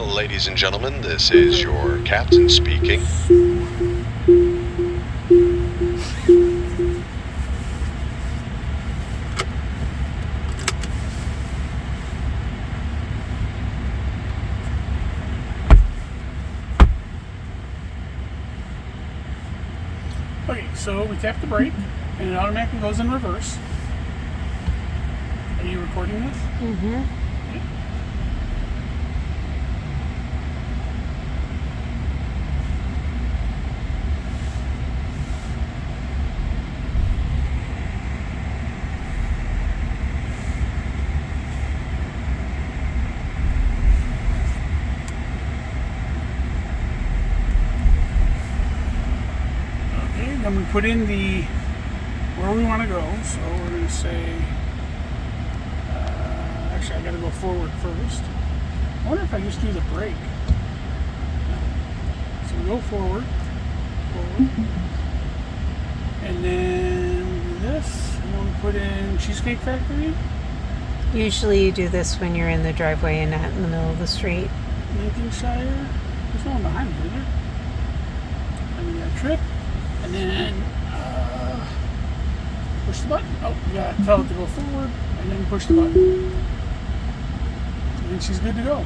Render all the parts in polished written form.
Ladies and gentlemen, this is your captain speaking. Okay, so we tap the brake and it automatically goes in reverse. Are you recording this? Mm-hmm. Okay. Then we put in where we want to go. So we're going to say, actually I got to go forward first. I wonder if I just do the brake. So we go forward, and then we do this, and then we put in Cheesecake Factory. Usually you do this when you're in the driveway and not in the middle of the street. Lincolnshire. There's no one behind me, is there? And we got Trip. And then push the button. Oh, you gotta tell it to go forward, and then push the button. And then she's good to go.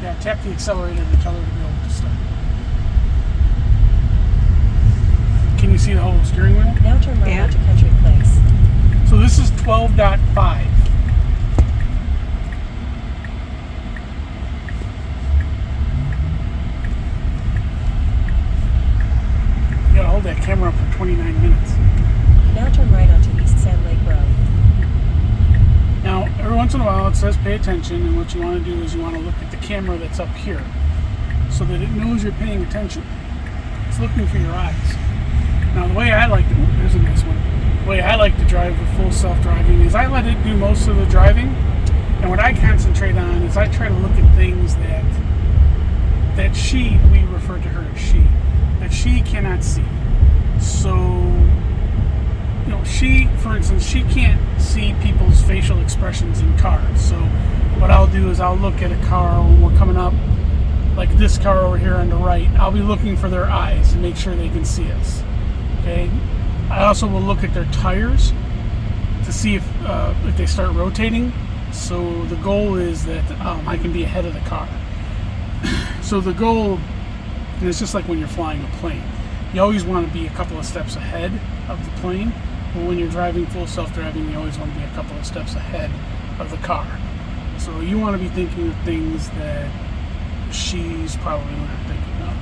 Yeah, tap the accelerator to tell her to go to start. Can you see the whole steering wheel? Now turn right onto Country Place. So this is 12.5. You gotta hold that camera up for 29 minutes. Now turn right onto East Sand Lake Road. Now, every once in a while it says pay attention, and what you want to do is you want to look at the camera that's up here so that it knows you're paying attention. It's looking for your eyes. Now, the way I like to, there's a nice one. The way I like to drive with full self-driving is I let it do most of the driving, and what I concentrate on is I try to look at things that we refer to her as that she cannot see. So, for instance, she can't see people's facial expressions in cars. So what I'll do is I'll look at a car when we're coming up, like this car over here on the right. I'll be looking for their eyes to make sure they can see us. Okay. I also will look at their tires to see if they start rotating. So the goal is that I can be ahead of the car. So the goal, and it's just like when you're flying a plane. You always want to be a couple of steps ahead of the plane. But when you're driving full self-driving, you always want to be a couple of steps ahead of the car. So you want to be thinking of things that she's probably not thinking of.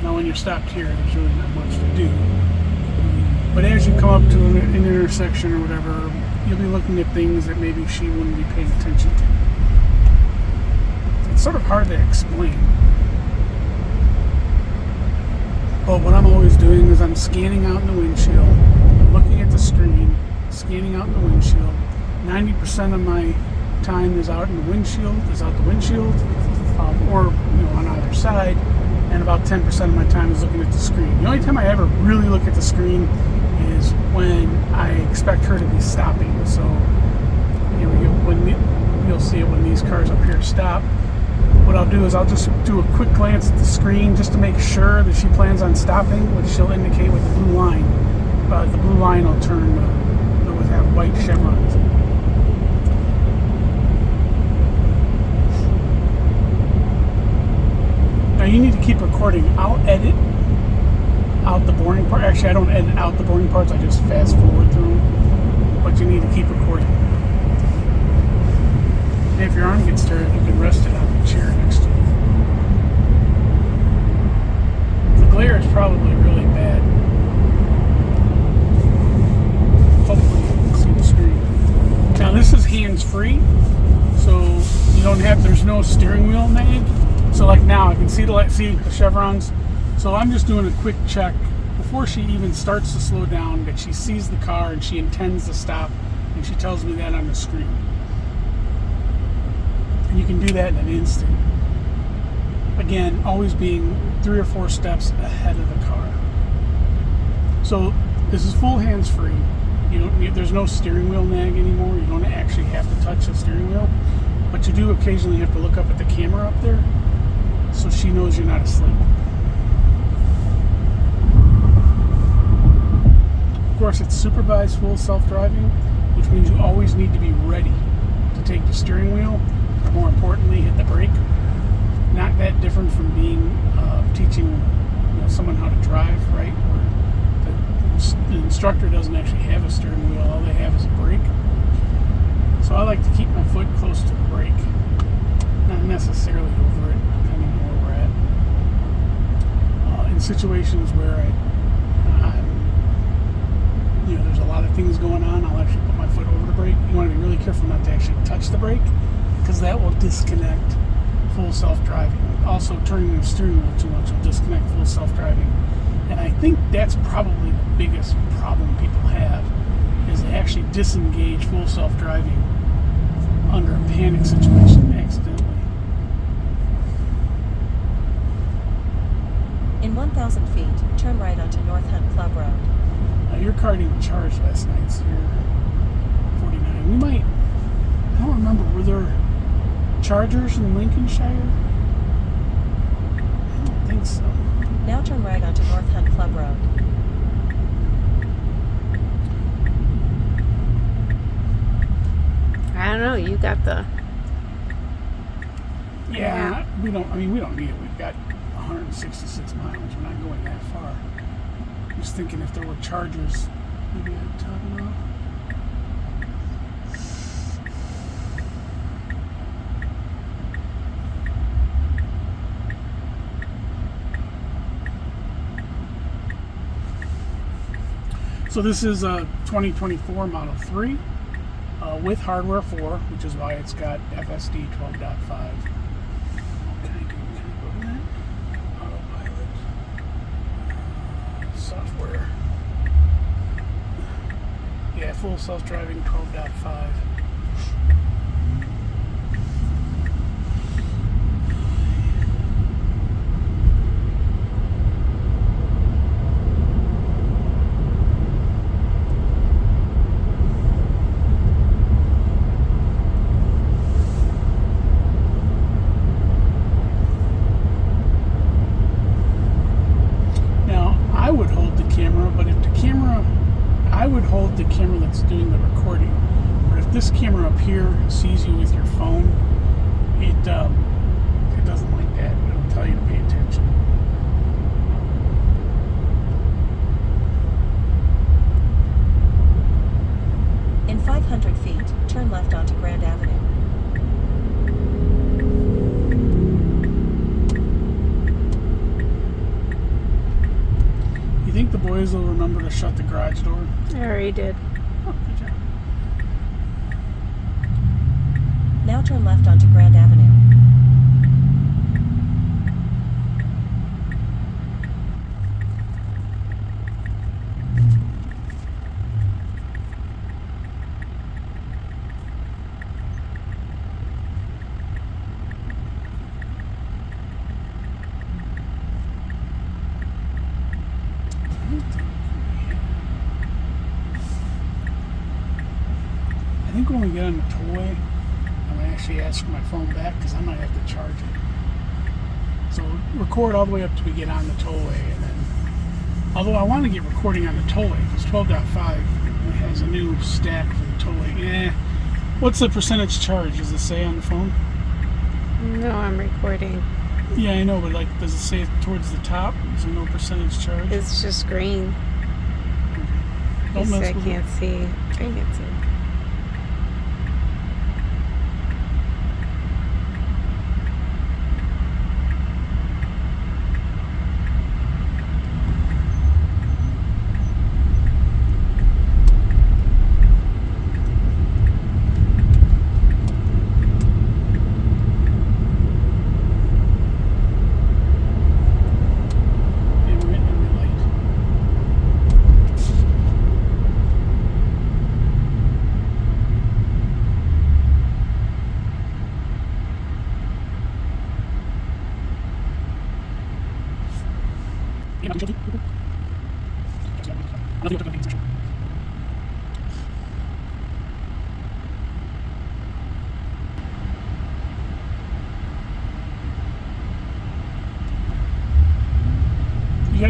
Now when you're stopped here, there's really not much to do. But as you come up to an intersection or whatever, you'll be looking at things that maybe she wouldn't be paying attention to. It's sort of hard to explain. But what I'm always doing is I'm scanning out in the windshield, I'm looking at the screen, scanning out in the windshield. 90% of my time is out in the windshield, or on either side, and about 10% of my time is looking at the screen. The only time I ever really look at the screen is when I expect her to be stopping. So you'll see it when these cars up here stop. What I'll do is I'll just do a quick glance at the screen just to make sure that she plans on stopping, which she'll indicate with the blue line. The blue line will turn, it will have white chevrons. Now you need to keep recording. I'll edit out the boring part. Actually, I don't edit out the boring parts, I just fast forward through them. But you need to keep recording. And if your arm gets tired, you can rest it on the chair next to you. The glare is probably really bad. Hopefully you can see the screen. Now this is hands-free, so you don't have, there's no steering wheel nag. So like now I can see the chevrons. So I'm just doing a quick check before she even starts to slow down that she sees the car and she intends to stop, and she tells me that on the screen. And you can do that in an instant. Again, always being 3 or 4 steps ahead of the car. So this is full hands-free. There's no steering wheel nag anymore. You don't actually have to touch the steering wheel. But you do occasionally have to look up at the camera up there so she knows you're not asleep. Of course, it's supervised full self-driving, which means you always need to be ready to take the steering wheel, or more importantly, hit the brake. Not that different from being teaching someone how to drive, right? Where the instructor doesn't actually have a steering wheel; all they have is a brake. So I like to keep my foot close to the brake, not necessarily over it, depending on where we're at. In situations where there's a lot of things going on, I'll actually put my foot over the brake. You want to be really careful not to actually touch the brake, because that will disconnect full self-driving. Also, turning the steering wheel too much will disconnect full self-driving. And I think that's probably the biggest problem people have, is they actually disengage full self-driving under a panic situation accidentally. In 1,000 feet, turn right onto North Hunt Club Road. Now, your car didn't charge last night, so you're 49. We might, I don't remember, were there Chargers in Lincolnshire? I don't think so. Now turn right onto North Hunt Club Road. I don't know. You got the. Yeah, we don't need it. We've got 166 miles. We're not going that far. I was thinking if there were Chargers, maybe I'd top it off. So this is a 2024 Model 3 with hardware 4, which is why it's got FSD 12.5. Can I go to that? Autopilot. Software. Yeah, full self-driving 12.5. The camera that's doing the recording, but if this camera up here sees you with your phone, it doesn't like that. It'll tell you to pay attention. In 500 feet, turn left onto Grand Avenue. You think the boys will remember to shut the garage door? I already did. Oh, good job. Now turn left onto Grand Avenue. I think when we get on the tollway, I'm going to actually ask for my phone back because I might have to charge it. So record all the way up till we get on the tollway, and then, although I want to get recording on the tollway because 12.5 has a new stack for the tollway. What's the percentage charge? Does it say on the phone? No, I'm recording. Yeah, I know, but does it say towards the top? Is there no percentage charge? It's just green. Don't mess I with can't it. see. I can't see.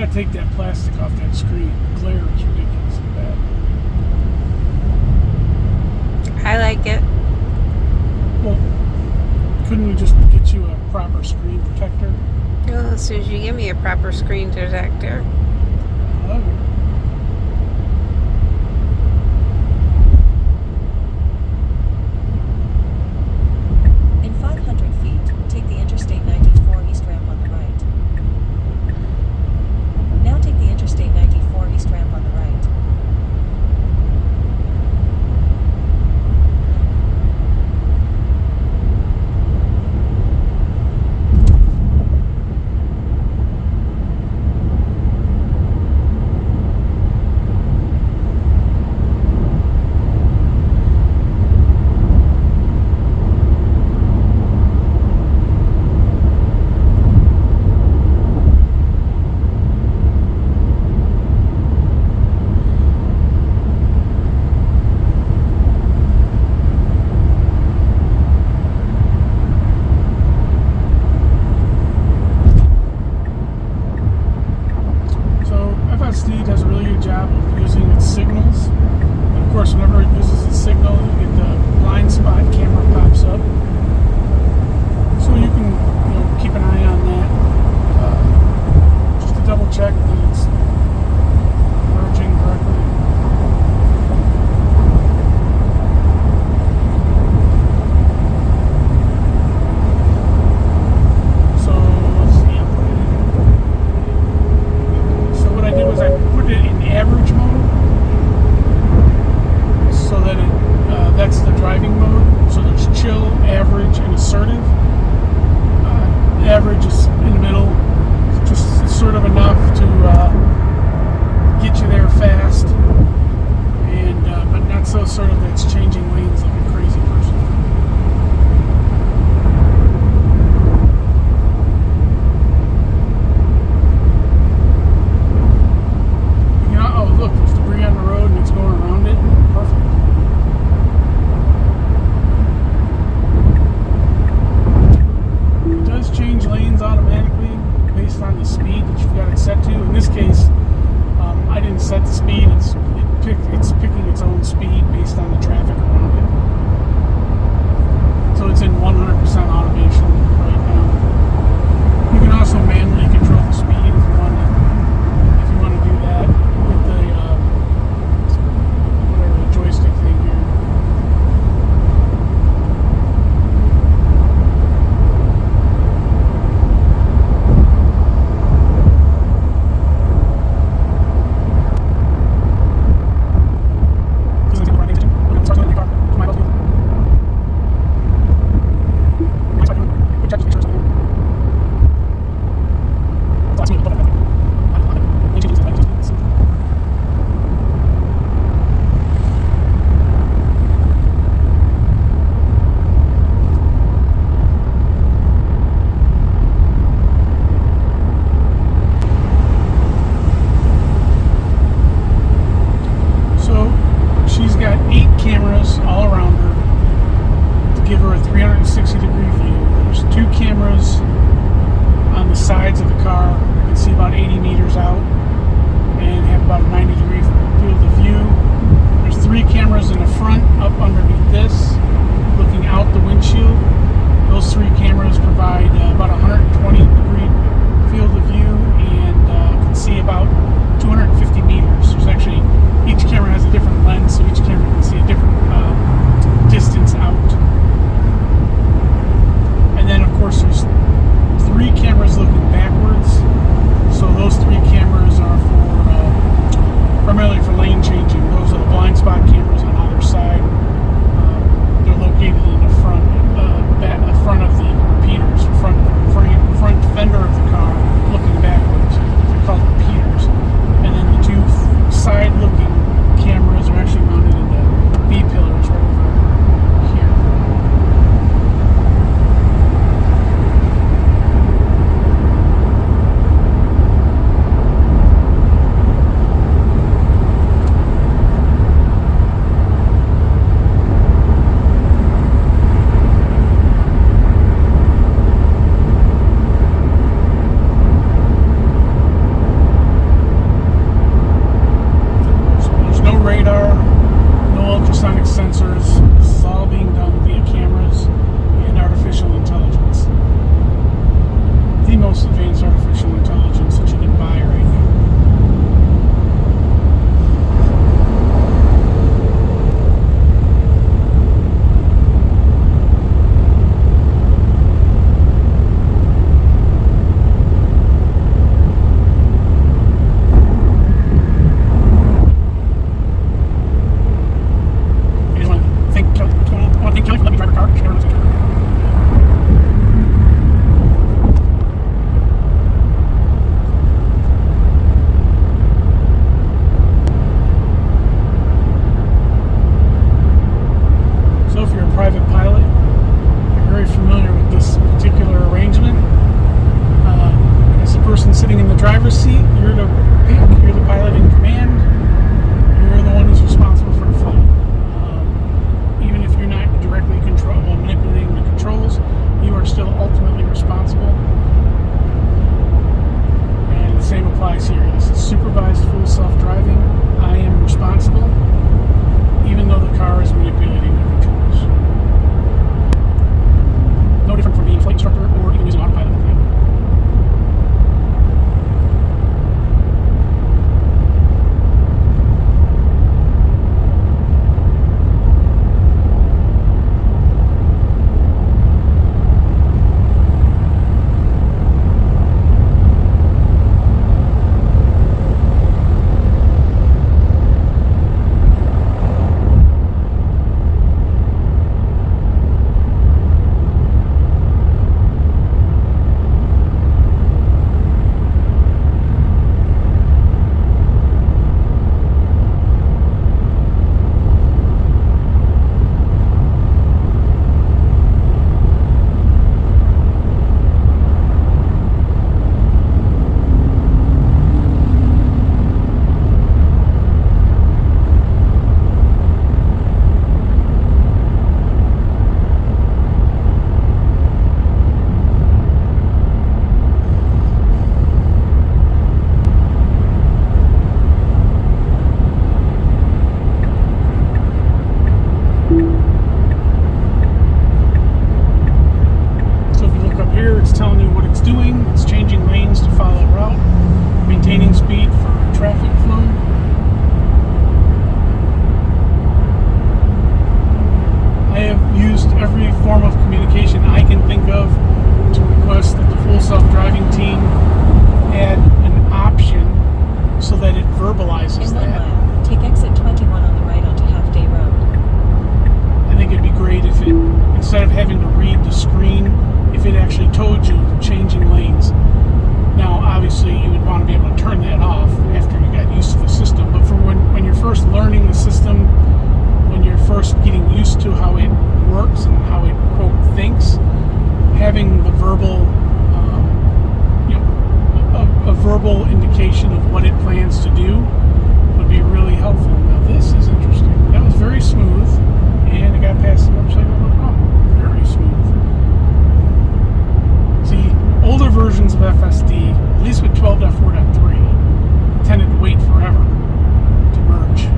gotta take that plastic off that screen. The glare is ridiculously bad. I like it. Well, couldn't we just get you a proper screen protector? Well, as soon as you give me a proper screen detector. Okay. In 500 feet, take the Interstate 94 east ramp on the right. Now take the Interstate 94 east ramp on the right. FSD does a really good job of using its signals. And of course, whenever it uses its signal, you get the blind spot camera pops up. So you can keep an eye on that. Just to double check that it's merging correctly. So let's see. What I did was I put it in average mode, so that that's the driving mode. So there's chill, average, and assertive. Average is in the middle, just sort of enough to get you there fast, and but not so sort of that's changing lanes like a crazy person. Oh, look, there's debris on the road and it's going around it. Perfect. It does change lanes automatically based on the speed that you've got it set to. In this case, I didn't set the speed. It's picking its own speed based on the traffic around it. So it's in 100% automation right now. You can also manually control the speed if you want to do that with the whatever the joystick thing here. Check route, maintaining speed for traffic flow. I have used every form of communication I can think of to request that the full self-driving team add an option so that it verbalizes In 1 that. mile, take exit 21 on the right onto Half Day Road. I think it'd be great if it, instead of having to read the screen, if it actually told you changing lanes. Now, obviously, you would want to be able to turn that off after you got used to the system. But for when you're first learning the system, when you're first getting used to how it works and how it, quote, thinks, having the verbal, a verbal indication of what it plans to do would be really helpful. Now, this is interesting. That was very smooth, and it got past the motorcycle, no problem. Very smooth. See, older versions of FSD, at least with 12.4.3, tended to wait forever to merge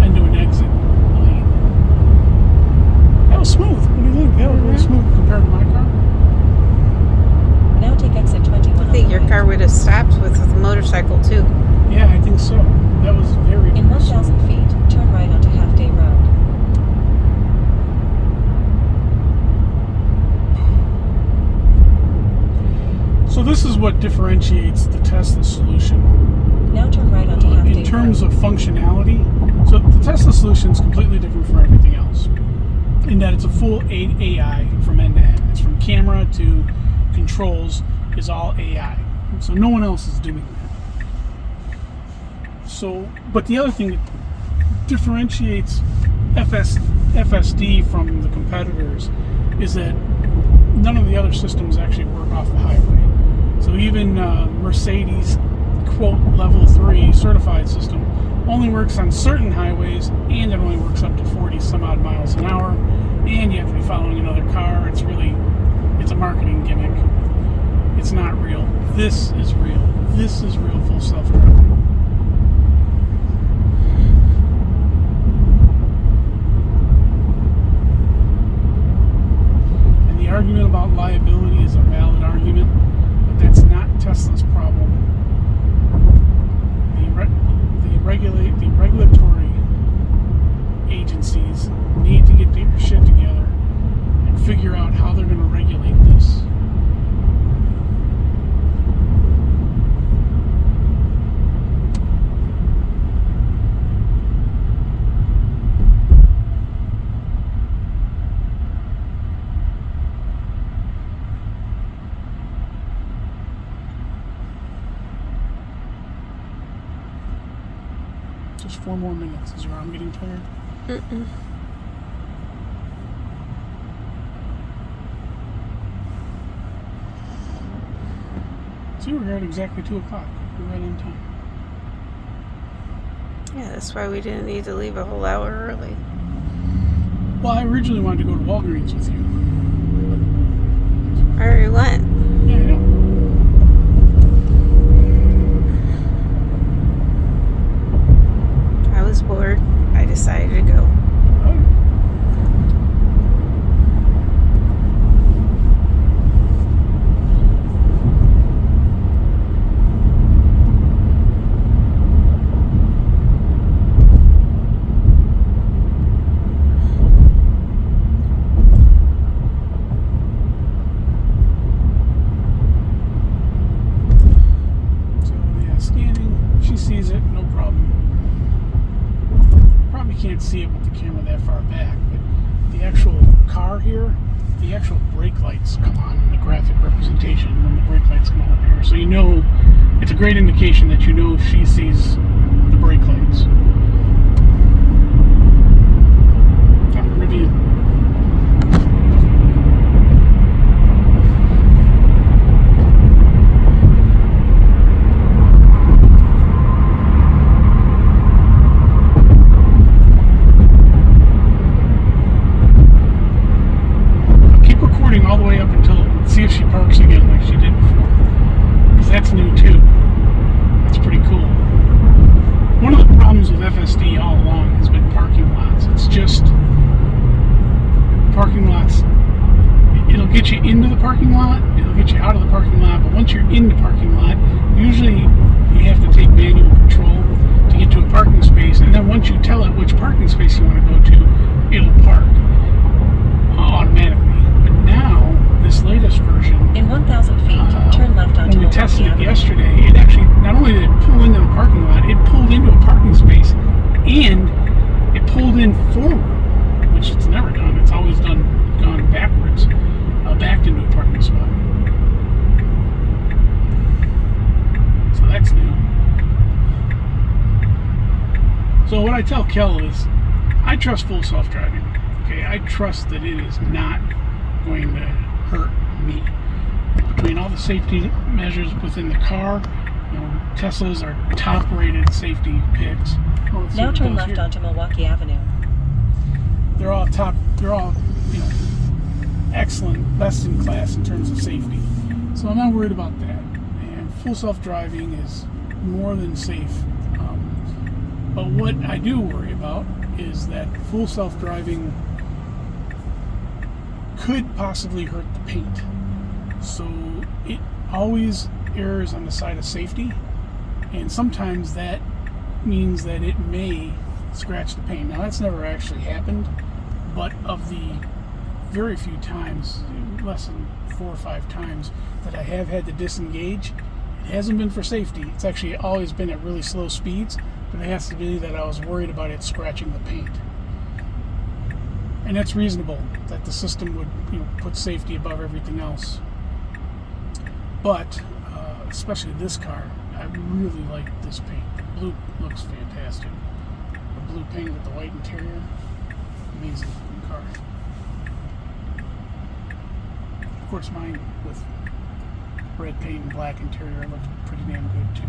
into an exit lane. That was smooth. What do you think? That was really smooth compared to my car. Now take exit 21 I think your car would have stopped with the motorcycle too. Yeah, I think so. That was very In 1,000 feet, turn right onto Half Day Road. So this is what differentiates the Tesla solution Now turn right onto Half Day Road. in terms of functionality. So the Tesla solution is completely different from everything else in that it's a full AI from end to end. It's from camera to controls is all AI. So no one else is doing that. So, but the other thing that differentiates FSD from the competitors is that none of the other systems actually work off the highway. So even Mercedes, quote, level 3 certified system only works on certain highways, and it only works up to 40 some odd miles an hour, and you have to be following another car. It's a marketing gimmick. It's not real. This is real. This is real full self-driving. And the argument about liability is a valid argument, but that's not Tesla's problem. The regulatory agencies need to get their shit together and figure out how they're going to regulate this. Just 4 more minutes. Is your arm getting tired? Mm-mm. So we're here at exactly 2 o'clock. We're right on time. Yeah, that's why we didn't need to leave a whole hour early. Well, I originally wanted to go to Walgreens with you. I already went. Yeah, I know. I was bored. I decided to go. So, yeah, scanning. She sees it, no problem. Probably can't see it with the camera that far back, but the actual car here, the actual brake lights come on in the graphic representation when the brake lights come on up here. So you know, it's a great indication that you know she sees the brake lights. Rivian. All the way up until see if she parks again like she did before, because that's new too. That's pretty cool. One of the problems with FSD all along has been parking lots. It's just parking lots. It'll get you into the parking lot, it'll get you out of the parking lot, but once you're in the parking lot, usually you have to take manual control to get to a parking space, and then once you tell it which parking space you want to go to, it'll park automatically. But now, this latest version, In 1,000 feet, turn left onto when we tested Milwaukee it Avenue. yesterday, it actually, not only did it pull into the parking lot, it pulled into a parking space, and it pulled in forward, which it's never done. It's always gone backwards, backed into a parking spot. So that's new. So what I tell Kel is, I trust full self-driving. Okay, I trust that it is not going to hurt me. Between all the safety measures within the car, Teslas are top-rated safety picks. Oh, let's see Now what it turn does left here. onto Milwaukee Avenue. They're all top. They're all, excellent, best in class in terms of safety. So I'm not worried about that. And full self-driving is more than safe. But what I do worry about is that full self-driving could possibly hurt the paint. So it always errs on the side of safety, and sometimes that means that it may scratch the paint. Now that's never actually happened, but of the very few times, less than 4 or 5 times that I have had to disengage, it hasn't been for safety. It's actually always been at really slow speeds, but it has to be that I was worried about it scratching the paint. And that's reasonable, that the system would put safety above everything else. But especially this car, I really like this paint. The blue looks fantastic. The blue paint with the white interior, amazing car. Of course, mine with red paint and black interior looks pretty damn good too.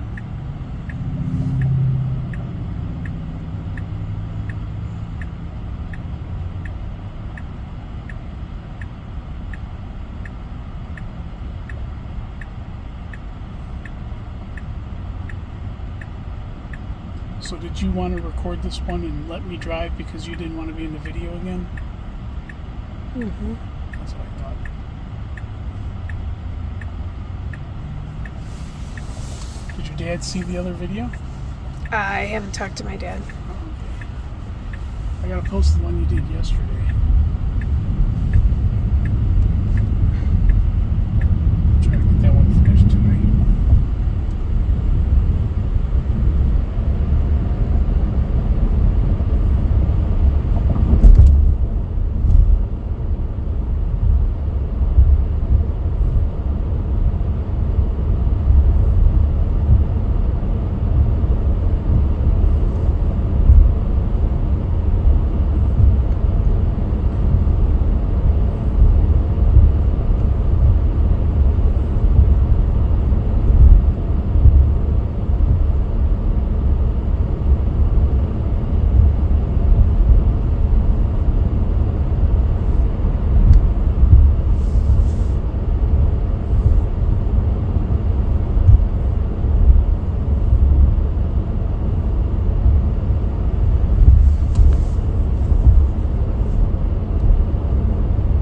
So did you want to record this one and let me drive because you didn't want to be in the video again? Mm-hmm. That's what I thought. Did your dad see the other video? I haven't talked to my dad. Oh, okay. I gotta post the one you did yesterday. Try to get that one finished tonight.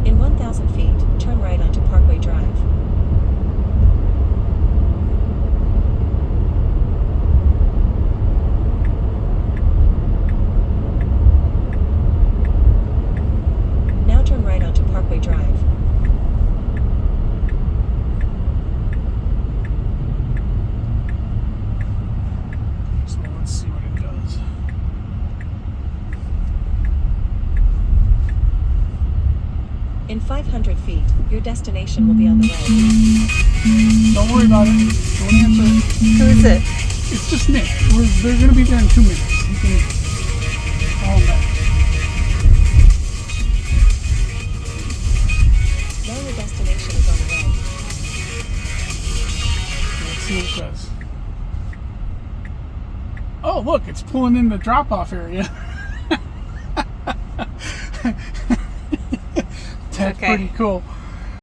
In 1,000 feet, turn right onto Parkway Drive. Now turn right onto Parkway Drive. So let's see what it does. In 500 feet, your destination will be on the right. Don't worry about it. Don't answer it. Who is it? It's just Nick. They're going to be there in 2 minutes. You can call them back. Now your destination is on the right. Let's see what it does. Oh, look, it's pulling in the drop-off area. That's Okay. pretty cool.